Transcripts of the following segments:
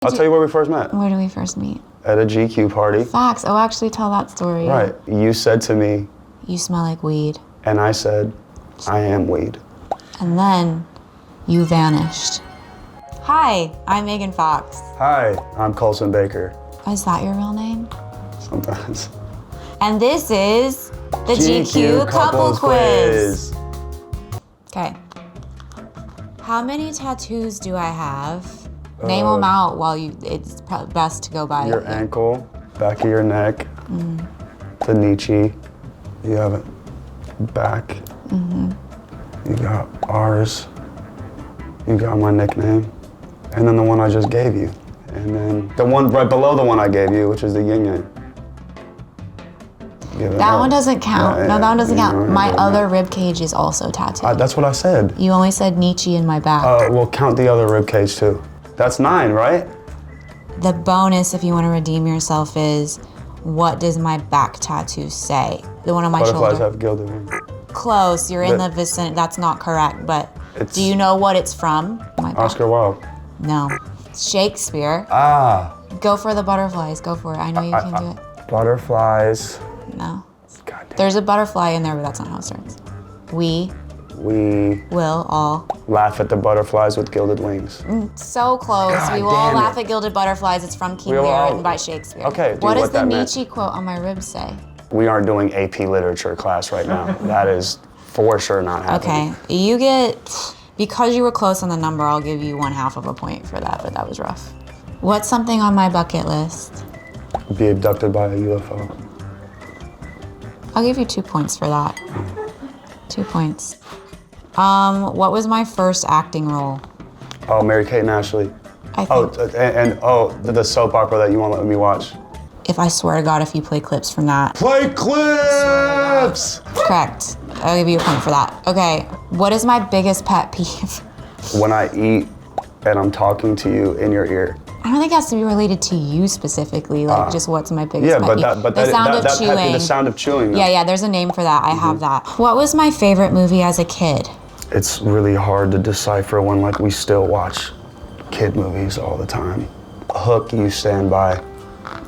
I'll tell you where we first met. Where did we first meet? At a GQ party. Facts. Oh, actually tell that story. Right. You said to me, you smell like weed. and I said, I am weed. And then you vanished. Hi, I'm Megan Fox. Hi, I'm Colson Baker. Is that your real name? Sometimes. And this is the GQ Couple Quiz. Okay. How many tattoos do I have? Name them out while it's best to go by. Your ankle, back of your neck, the Nietzsche. You have it back. You got ours. You got my nickname. And then the one I just gave you. And then the one right below the one I gave you, which is the yin yang. That one doesn't count. No, that one doesn't count. My other rib cage is also tattooed. That's what I said. You only said Nietzsche in my back. We'll count the other rib cage too. That's 9, right? The bonus, if you want to redeem yourself, is what does my back tattoo say? The one on my Butterflies shoulder. have gilded wings. Close. You're in the vicinity. That's not correct, but do you know what it's from? My back. Oscar Wilde. No. Shakespeare. Ah. Go for the butterflies. Go for it. I know you can do it. Butterflies. No. God damn. There's a butterfly in there, but that's not how it starts. We will all laugh at the butterflies with gilded wings. So close. God we will all damn laugh it. at gilded butterflies. It's from King Lear, written by Shakespeare. Okay. What does the that Nietzsche meant. quote on my ribs say? We aren't doing AP literature class right now. That is for sure not happening. Okay. You get, because you were close on the number, I'll give you 1/2 of a point for that, but that was rough. What's something on my bucket list? Be abducted by a UFO. I'll give you 2 points for that. 2 points. What was my first acting role? Oh, Mary-Kate and Ashley. I think. The soap opera that you won't let me watch. If I swear to God, if you play clips from that. Play clips! Correct. I'll give you a point for that. Okay. What is my biggest pet peeve? When I eat and I'm talking to you in your ear. I don't think it has to be related to you specifically. Like, just what's my biggest pet peeve? But the sound of chewing. The sound of chewing. Yeah. There's a name for that. I have that. What was my favorite movie as a kid? It's really hard to decipher when we still watch kid movies all the time. Hook, You Stand By.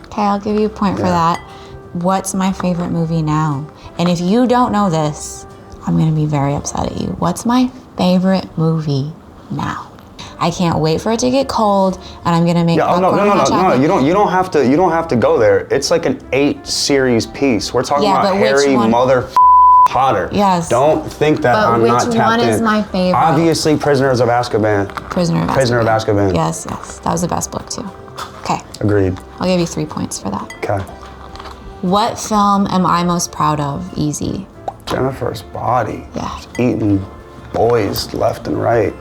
Okay, I'll give you a point for that. What's my favorite movie now? And if you don't know this, I'm gonna be very upset at you. What's my favorite movie now? I can't wait for it to get cold, and I'm gonna make popcorn and hot chocolate. No. You don't have to go there. It's like an 8-series piece. We're talking about Harry Potter. Yes. Don't think that I'm not tapped in. Which one is my favorite? Obviously, Prisoners of Azkaban. Prisoner of Azkaban. Yes. That was the best book too. Okay. Agreed. I'll give you 3 points for that. Okay. What film am I most proud of? Easy. Jennifer's Body. Yeah. Just eating boys left and right.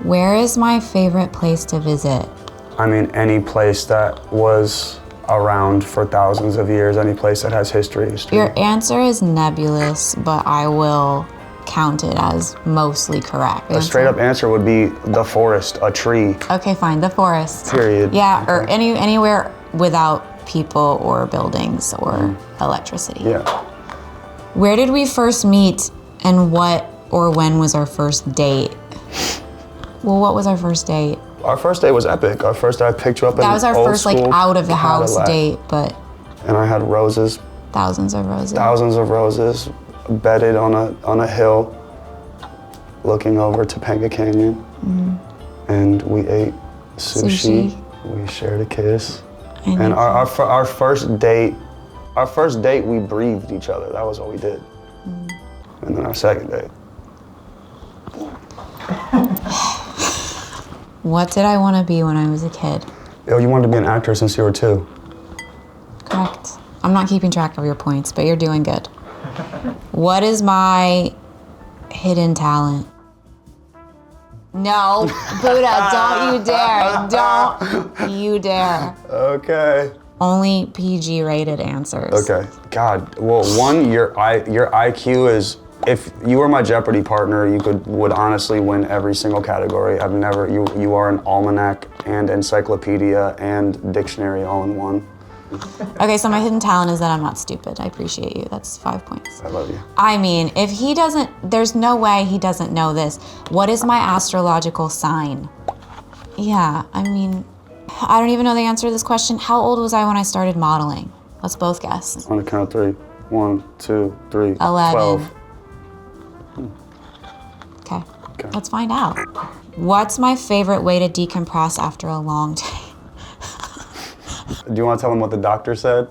Where is my favorite place to visit? I mean, any place that was around for thousands of years, any place that has history. Your answer is nebulous, but I will count it as mostly correct. A straight up answer would be the forest, a tree. Okay, fine, the forest. Period. Yeah, or anywhere without people or buildings or electricity. Yeah. Where did we first meet, and what or when was our first date? Well, what was our first date? Our first date was epic. Our first day I picked you up in That was our first out of the house date, but. And I had roses. Thousands of roses. Thousands of roses, bedded on a hill, looking over Topanga Canyon. And we ate sushi. We shared a kiss. And our first date, we breathed each other. That was what we did. And then our second date. What did I want to be when I was a kid? Yo, you wanted to be an actor since you were 2. Correct. I'm not keeping track of your points, but you're doing good. What is my hidden talent? No, Buddha, don't you dare. Don't you dare. Okay. Only PG rated answers. Okay. God, well, one, your IQ is, if you were my Jeopardy partner, you would honestly win every single category. You are an almanac and encyclopedia and dictionary all in one. Okay, so my hidden talent is that I'm not stupid. I appreciate you. That's 5 points. I love you. I mean, if he doesn't, there's no way he doesn't know this. What is my astrological sign? Yeah, I mean, I don't even know the answer to this question. How old was I when I started modeling? Let's both guess. On the count of 3. 1, 2, 3. 11. 12. Okay. Let's find out. What's my favorite way to decompress after a long day? Do you want to tell them what the doctor said?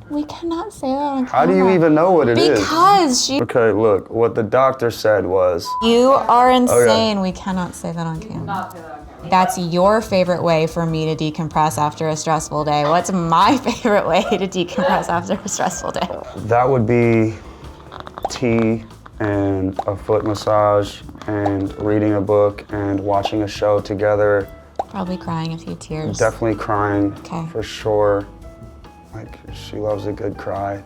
We cannot say that on camera. How do you even know what it is? Because she... Okay, look, what the doctor said was... You are insane. We cannot say that on camera. That's your favorite way for me to decompress after a stressful day. What's my favorite way to decompress after a stressful day? That would be tea and a foot massage and reading a book and watching a show together. Probably crying a few tears. Definitely crying, Okay. for sure. Like, she loves a good cry.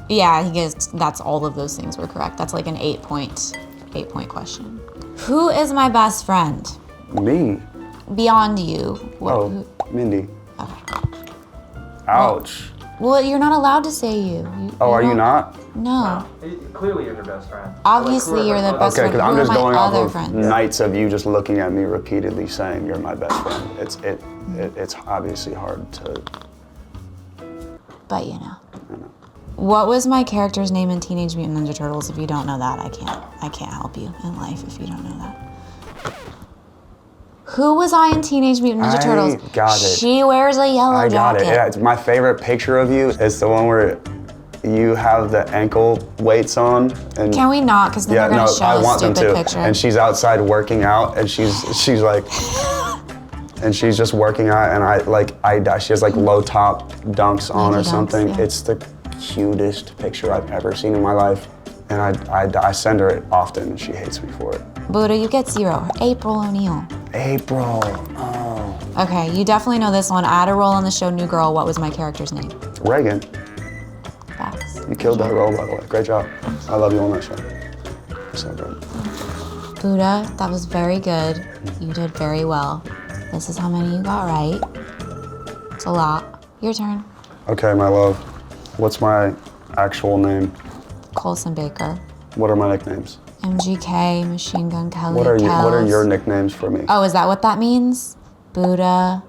Yeah, he gets, that's all of those things were correct. That's like an 8-point question. Who is my best friend? Me? Beyond you. Mindy. Okay. Ouch. Well, you're not allowed to say you. Are you not? No. Clearly you're their best friend. Obviously you're the best Okay, friend. because I'm Who are just my going off other of friends? nights of you just looking at me repeatedly saying you're my best friend. It's obviously hard to... But you know. What was my character's name in Teenage Mutant Ninja Turtles? If you don't know that, I can't help you in life if you don't know that. Who was I in Teenage Mutant Ninja Turtles? Got it. She wears a yellow jacket. I got it. Yeah, it's my favorite picture of you is the one where you have the ankle weights on. And Can we not? Because then they're gonna show I a want them stupid to. picture. And she's outside working out, and she's like, and she's just working out, and she has like low top dunks on or Nike dunks, something. yeah. It's the cutest picture I've ever seen in my life, and I send her it often, and she hates me for it. Buddha, you get 0. April O'Neil. April. Oh. Okay, you definitely know this one. I had a role on the show New Girl. What was my character's name? Reagan. Facts. You killed that role, by the way. Great job. I love you on that show. So good. Buddha, that was very good. You did very well. This is how many you got right. It's a lot. Your turn. Okay, my love. What's my actual name? Colson Baker. What are my nicknames? MGK, Machine Gun Kelly. What are Kells. your nicknames for me? Oh, is that what that means? Buddha,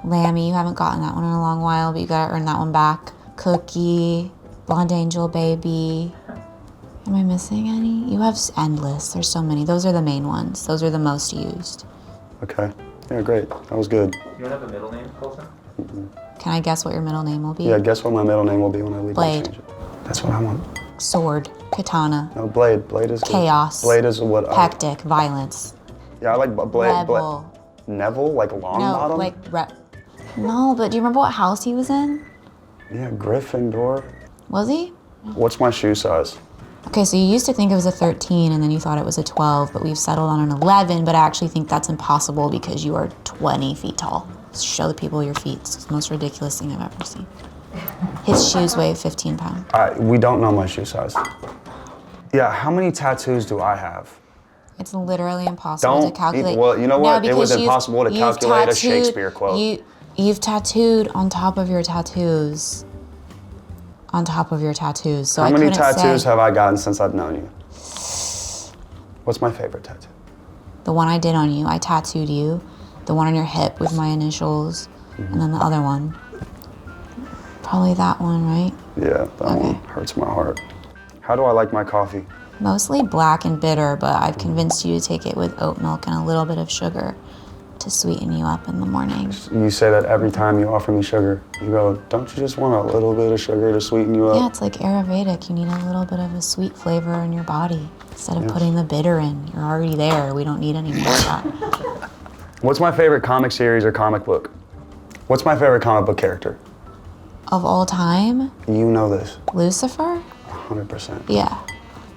Lammy. You haven't gotten that one in a long while, but you gotta earn that one back. Cookie, Blonde Angel Baby. Am I missing any? You have endless. There's so many. Those are the main ones. Those are the most used. Okay. Yeah, great. That was good. You don't have a middle name, Colson? Can I guess what your middle name will be? Yeah, guess what my middle name will be when I leave. Blade. Change it. That's what I want. Sword, katana, No, Blade. Blade is good. chaos, Blade is what I... hectic, violence, Yeah, I like Blade. rebel. Neville? Like long No, bottom? like No, but do you remember what house he was in? Yeah, Gryffindor. Was he? What's my shoe size? Okay, so you used to think it was a 13 and then you thought it was a 12, but we've settled on an 11, but I actually think that's impossible because you are 20 feet tall. Show the people your feet. It's the most ridiculous thing I've ever seen. His shoes weigh 15 pounds. We don't know my shoe size. Yeah, how many tattoos do I have? It's literally impossible to calculate. Well, you know what? It was because impossible to calculate a Shakespeare quote. You've tattooed on top of your tattoos. On top of your tattoos. So How I many couldn't tattoos say, have I gotten since I've known you? What's my favorite tattoo? The one I did on you, I tattooed you. The one on your hip with my initials. And then the other one. Probably that one, right? Yeah, that one hurts my heart. How do I like my coffee? Mostly black and bitter, but I've convinced you to take it with oat milk and a little bit of sugar to sweeten you up in the morning. You say that every time you offer me sugar. You go, don't you just want a little bit of sugar to sweeten you up? Yeah, it's like Ayurvedic. You need a little bit of a sweet flavor in your body. Instead of putting the bitter in, you're already there. We don't need any more of that. What's my favorite comic series or comic book? What's my favorite comic book character? Of all time, You know this, Lucifer? 100%. Yeah.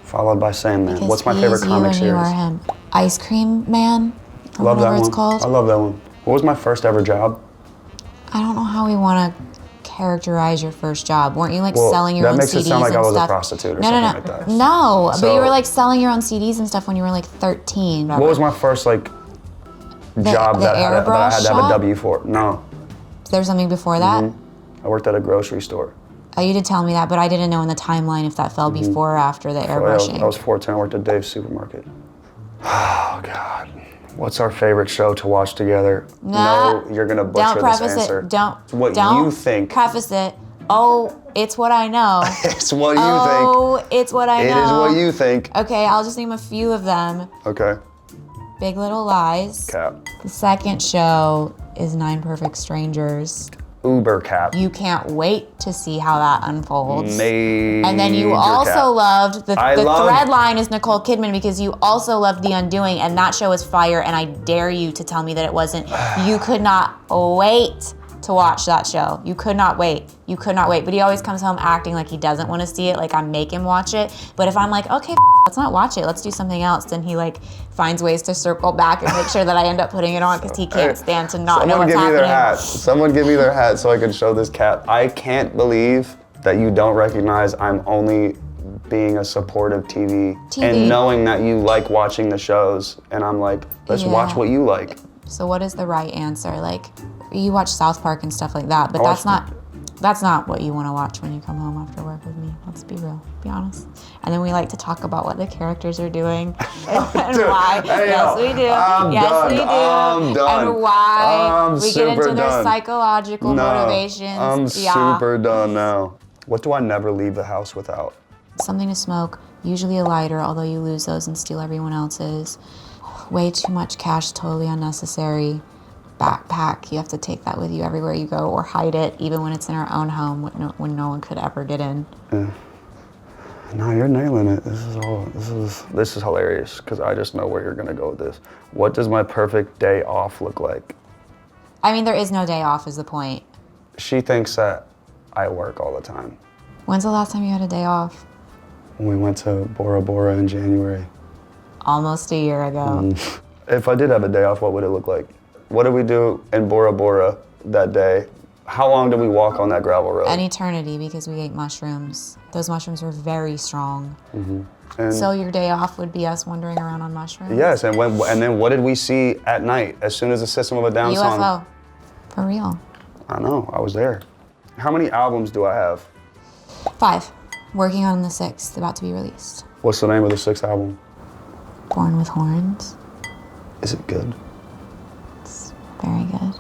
Followed by Sandman. Because What's my he favorite is you comic and series? you are him. Ice Cream Man? Or Love that whatever one. it's called. I love that one. What was my first ever job? I don't know how we want to characterize your first job. Weren't you like Well, selling your that own makes CDs it sound like and I was a stuff? prostitute or no, something no, like that. No, but So- you were like selling your own CDs and stuff when you were like 13. What was my first like job the that I had to airbrush have shop? a W for? No, Is there something before that? I worked at a grocery store. Oh, you did tell me that, but I didn't know in the timeline if that fell before or after the airbrushing. I was 14. I worked at Dave's supermarket. Oh God. What's our favorite show to watch together? Nah, No, you're gonna don't butcher preface this answer. it. Don't. It's what don't you think. Preface it. Oh, it's what I know. It's what you think. Oh, it's what I know. It is what you think. Okay, I'll just name a few of them. Okay. Big Little Lies. Cap. The second show is 9 Perfect Strangers. Uber cap. You can't wait to see how that unfolds. Major And then you also cap. loved, the loved- thread line is Nicole Kidman because you also loved The Undoing, and that show is fire, and I dare you to tell me that it wasn't. You could not wait to watch that show. You could not wait. You could not wait. But he always comes home acting like he doesn't want to see it, like I make him watch it. But if I'm like, okay, let's not watch it, let's do something else, then he like finds ways to circle back and make sure that I end up putting it on because he can't stand to not know Someone what's give me happening. their hat. Someone give me their hat so I can show this cap. I can't believe that you don't recognize I'm only being a supportive TV. And knowing that you like watching the shows. And I'm like, let's watch what you like. So what is the right answer? Like, you watch South Park and stuff like that, but I that's not what you want to watch when you come home after work with me. Let's be real, be honest. And then we like to talk about what the characters are doing and Dude, why. hey, Yes, yo, we do. I'm Yes, done. we do. I'm done. And why I'm we get into super their done. psychological motivations. I'm Yeah. super done now. What do I never leave the house without? Something to smoke, usually a lighter, although you lose those and steal everyone else's. Way too much cash, totally unnecessary. Backpack, you have to take that with you everywhere you go, or hide it, even when it's in our own home when no one could ever get in. Yeah. No, you're nailing it. This is hilarious because I just know where you're gonna go with this. What does my perfect day off look like? I mean, there is no day off is the point. She thinks that I work all the time. When's the last time you had a day off? When we went to Bora Bora in January. Almost a year ago. If I did have a day off, what would it look like? What did we do in Bora Bora that day? How long did we walk on that gravel road? An eternity because we ate mushrooms. Those mushrooms were very strong. And So your day off would be us wandering around on mushrooms? yes, and then what did we see at night as soon as the System of a Down song? UFO. For real. I know, I was there. How many albums do I have? 5. Working on the 6th, about to be released. What's the name of the 6th album? Born with Horns. Is it good? It's very good.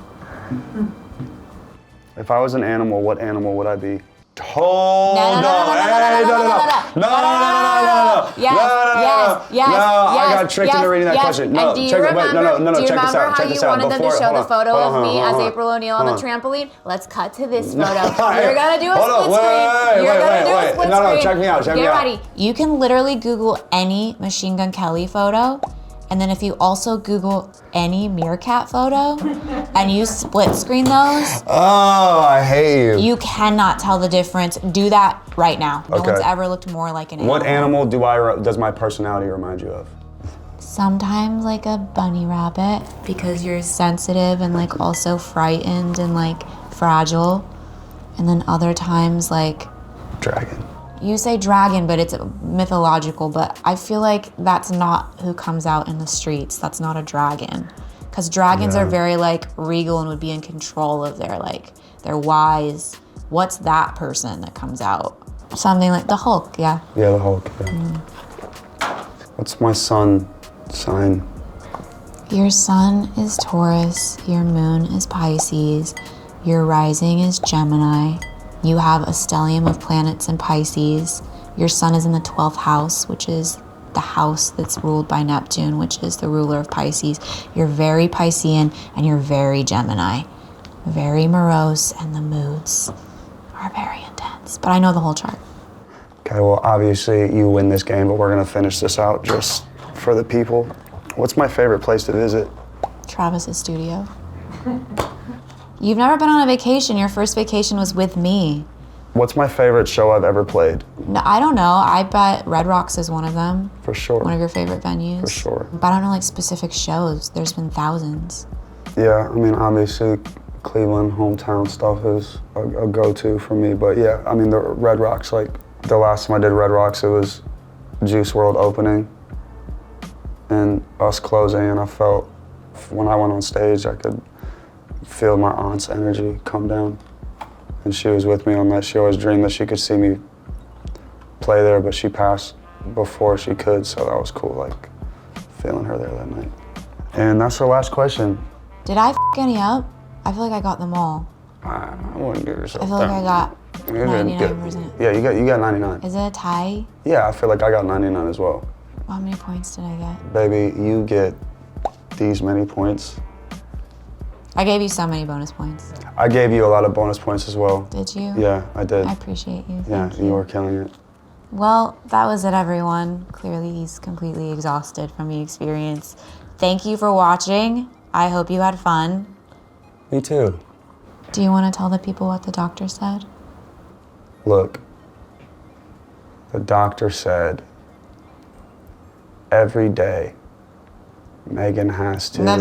If I was an animal, what animal would I be? Hold on. Yes, I got tricked into reading that question. No, and do you check remember, check this out. how Check you this out. wanted them to Before- show hold the on, photo hold of on, me hold as on, April O'Neil on the hold on. trampoline? Let's cut to this photo. You're gonna do a split screen. You're gonna do a split No, screen. check me out, check me Get out. ready. You can literally Google any Machine Gun Kelly photo, and then if you also Google any meerkat photo, and you split screen those, Oh, I hate you. you cannot tell the difference. Do that right now. No Okay. one's ever looked more like an animal. What animal does my personality remind you of? Sometimes like a bunny rabbit because you're sensitive and like also frightened and like fragile. And then other times like, Dragon. you say dragon, but it's mythological, but I feel like that's not who comes out in the streets. That's not a dragon. Because dragons are very like regal and would be in control of they're wise. What's that person that comes out? Something like the Hulk, yeah. Yeah, the Hulk. Yeah. What's my sun sign? Your sun is Taurus, your moon is Pisces, your rising is Gemini. You have a stellium of planets in Pisces. Your sun is in the 12th house, which is the house that's ruled by Neptune, which is the ruler of Pisces. You're very Piscean and you're very Gemini. Very morose, and the moods are very intense. But I know the whole chart. Okay, well, obviously you win this game, but we're gonna finish this out just for the people. What's my favorite place to visit? Travis's studio. You've never been on a vacation. Your first vacation was with me. What's my favorite show I've ever played? No, I don't know. I bet Red Rocks is one of them. For sure. One of your favorite venues. For sure. But I don't know like specific shows. There's been thousands. Yeah, I mean, obviously Cleveland hometown stuff is a go-to for me, but yeah, I mean, the Red Rocks, like the last time I did Red Rocks, it was Juice WRLD opening and us closing, and I felt when I went on stage, I could feel my aunt's energy come down. And she was with me on that. She always dreamed that she could see me play there, but she passed before she could, so that was cool, like feeling her there that night. And that's our last question. Did I f any up? I feel like I got them all. I wouldn't give yourself I feel like I got You didn't get- 99%. Yeah, you got 99. Is it a tie? Yeah, I feel like I got 99 as well. How many points did I get? Baby, you get these many points. I gave you so many bonus points. I gave you a lot of bonus points as well. Did you? Yeah, I did. I appreciate you. Yeah, Thank you were killing it. Well, that was it, everyone. Clearly, he's completely exhausted from the experience. Thank you for watching. I hope you had fun. Me too. Do you want to tell the people what the doctor said? Look, the doctor said every day Megan has to... No.